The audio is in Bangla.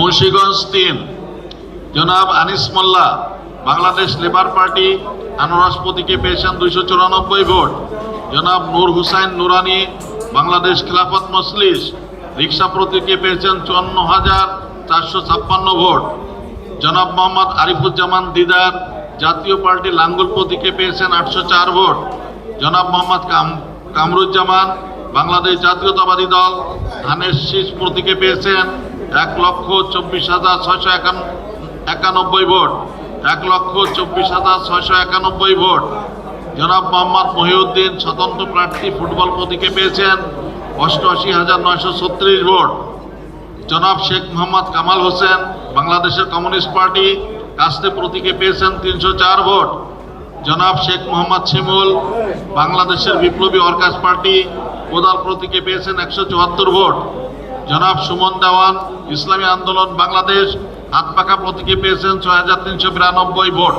মুন্সিগঞ্জ 3 জনাব আনিস মোল্লা বাংলাদেশ লেবার পার্টি আনারস প্রতীকে পেয়েছেন 294 ভোট। জনাব নূর হুসাইন নুরানি বাংলাদেশ খিলাফত মজলিস রিক্সা প্রতীকে পেয়েছেন 54,456 ভোট। জনাব মোহাম্মদ আরিফুজ্জামান দিদার জাতীয় পার্টি লাঙ্গল প্রতীকে পেয়েছেন 804 ভোট। জনাব মোহাম্মদ কামরুজ্জামান বাংলাদেশ জাতীয়তাবাদী দল ধানের শীষ প্রতীকে পেয়েছেন 1,24,691 ভোট। 1,24,691 ভোট। জনাব মোহাম্মদ মহিউদ্দিন স্বতন্ত্র প্রার্থী ফুটবল প্রতীকে পেয়েছেন 88,936 ভোট। জনাব শেখ মোহাম্মদ কামাল হোসেন বাংলাদেশের কমিউনিস্ট পার্টি কাস্তে প্রতীকে পেয়েছেন 304 ভোট। জনাব শেখ মোহাম্মদ শিমুল বাংলাদেশের বিপ্লবী ওয়ার্কার্স পার্টি কোদাল প্রতীকে পেয়েছেন 174 ভোট। জনাব সুমন দেওয়ান ইসলামী আন্দোলন বাংলাদেশ হাতপাখা প্রতীকে পেয়েছেন 6,392 ভোট।